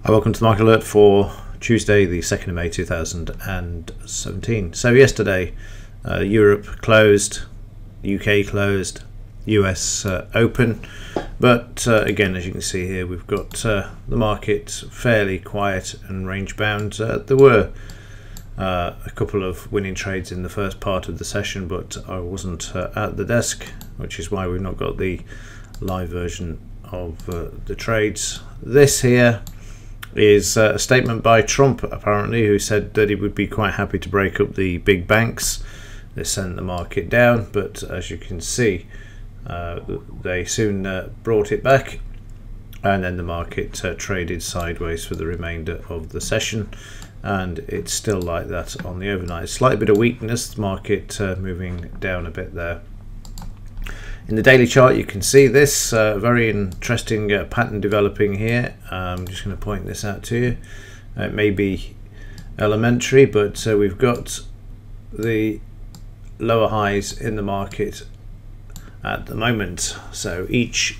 Hi, welcome to the Market Alert for Tuesday, the 2nd of May 2017. So yesterday, Europe closed, UK closed, US open, but again, as you can see here, we've got the market fairly quiet and range bound. There were a couple of winning trades in the first part of the session, but I wasn't at the desk, which is why we've not got the live version of the trades. This here is a statement by Trump, apparently, who said that he would be quite happy to break up the big banks. This sent the market down, but as you can see, they soon brought it back, and then the market traded sideways for the remainder of the session, and it's still like that on the overnight. Slight bit of weakness, the market moving down a bit there. In the daily chart, you can see this very interesting pattern developing here. I'm just going to point this out to you. It may be elementary, but we've got the lower highs in the market at the moment. So each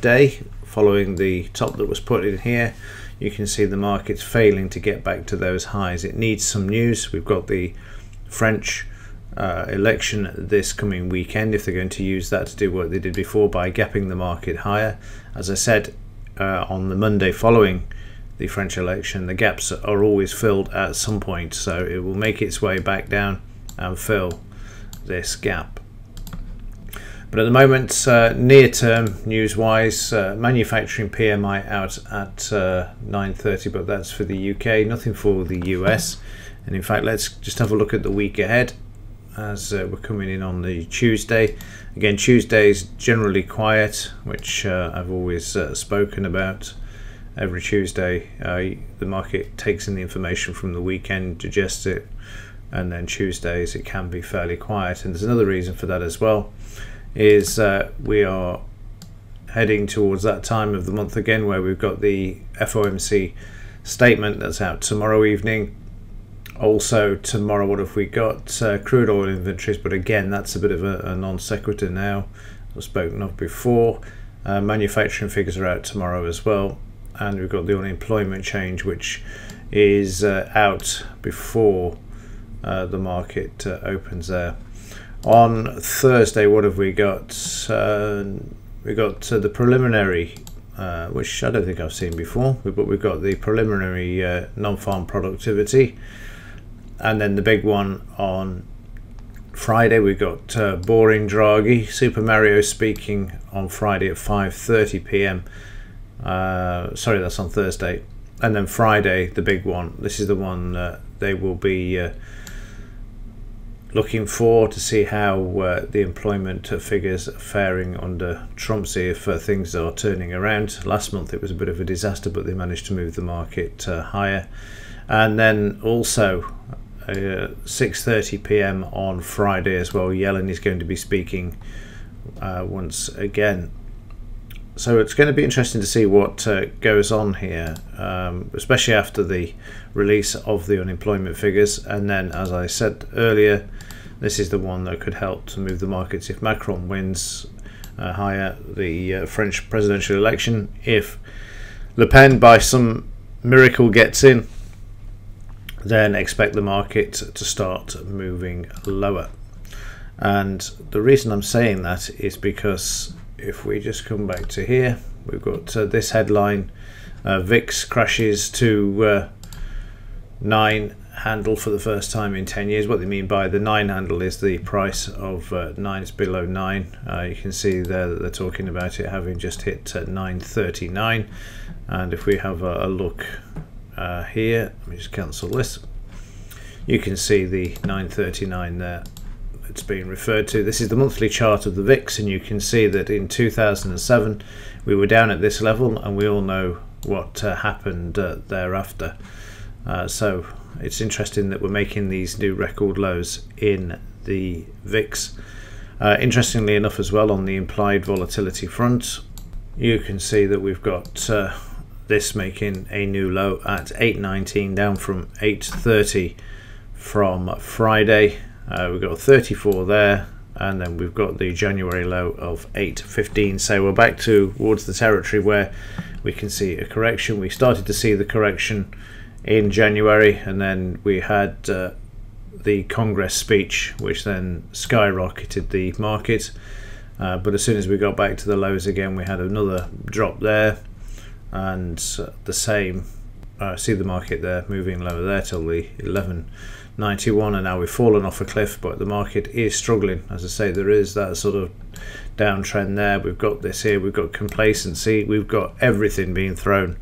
day following the top that was put in here, you can see the market's failing to get back to those highs. It needs some news. We've got the French election this coming weekend, if they're going to use that to do what they did before by gapping the market higher. As I said, on the Monday following the French election, the gaps are always filled at some point, so it will make its way back down and fill this gap. But at the moment, near term news wise, manufacturing PMI out at 9:30, but that's for the UK, nothing for the US. And in fact, let's just have a look at the week ahead as we're coming in on the Tuesday. Again, Tuesday is generally quiet, which I've always spoken about. Every Tuesday the market takes in the information from the weekend, digests it, and then Tuesdays it can be fairly quiet. And there's another reason for that as well, is we are heading towards that time of the month again where we've got the FOMC statement that's out tomorrow evening. Also tomorrow, what have we got? Crude oil inventories, but again, that's a bit of a non sequitur now. I've spoken of before. Manufacturing figures are out tomorrow as well, and we've got the unemployment change, which is out before the market opens there. On Thursday, what have we got? We got the preliminary, which I don't think I've seen before, but we've got the preliminary non-farm productivity. And then the big one on Friday, we've got boring Draghi. Super Mario speaking on Friday at 5:30 p.m. Sorry, that's on Thursday. And then Friday, the big one. This is the one they will be looking for to see how the employment figures are faring under Trump, see if things are turning around. Last month it was a bit of a disaster, but they managed to move the market higher. And then also 6:30 p.m. on Friday as well, Yellen is going to be speaking once again. So it's going to be interesting to see what goes on here, especially after the release of the unemployment figures. And then, as I said earlier, this is the one that could help to move the markets if Macron wins higher the French presidential election. If Le Pen by some miracle gets in, then expect the market to start moving lower. And the reason I'm saying that is because if we just come back to here, we've got this headline, VIX crashes to 9 handle for the first time in 10 years. What they mean by the 9 handle is the price of 9 is below 9. You can see there that they're talking about it having just hit 9.39. And if we have a look here, let me just cancel this. You can see the 9.39 there. It's being referred to. This is the monthly chart of the VIX, and you can see that in 2007 we were down at this level, and we all know what happened thereafter. So it's interesting that we're making these new record lows in the VIX. Interestingly enough as well, on the implied volatility front, you can see that we've got this making a new low at 8.19, down from 8.30 from Friday. We've got 34 there, and then we've got the January low of 8.15. So we're back towards the territory where we can see a correction. We started to see the correction in January, and then we had the Congress speech, which then skyrocketed the market. But as soon as we got back to the lows again, we had another drop there, and the same. See the market there moving lower there till the 1191, and now we've fallen off a cliff, but the market is struggling. As I say, there is that sort of downtrend there. We've got this here, we've got complacency, we've got everything being thrown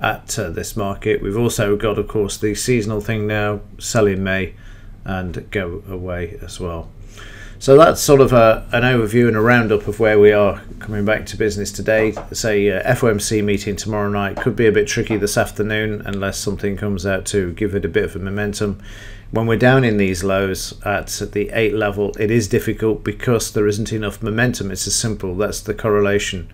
at this market. We've also got, of course, the seasonal thing now, sell in May and go away as well. So that's sort of an overview and a roundup of where we are coming back to business today. Say FOMC meeting tomorrow night could be a bit tricky this afternoon unless something comes out to give it a bit of a momentum. When we're down in these lows at the 8 level, it is difficult because there isn't enough momentum. It's as simple. That's the correlation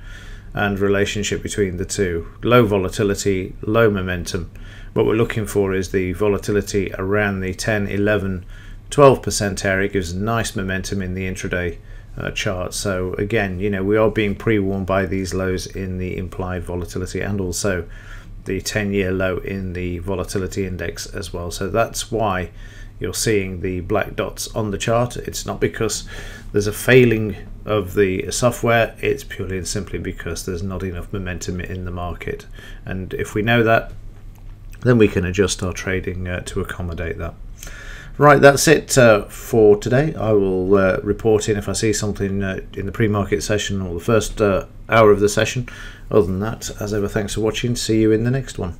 and relationship between the two. Low volatility, low momentum. What we're looking for is the volatility around the 10, 11, 12% area. Gives nice momentum in the intraday chart. So again, you know, we are being pre-warned by these lows in the implied volatility and also the 10-year low in the volatility index as well. So that's why you're seeing the black dots on the chart. It's not because there's a failing of the software, it's purely and simply because there's not enough momentum in the market. And if we know that, then we can adjust our trading to accommodate that. Right, that's it for today. I will report in if I see something in the pre-market session or the first hour of the session. Other than that, as ever, thanks for watching. See you in the next one.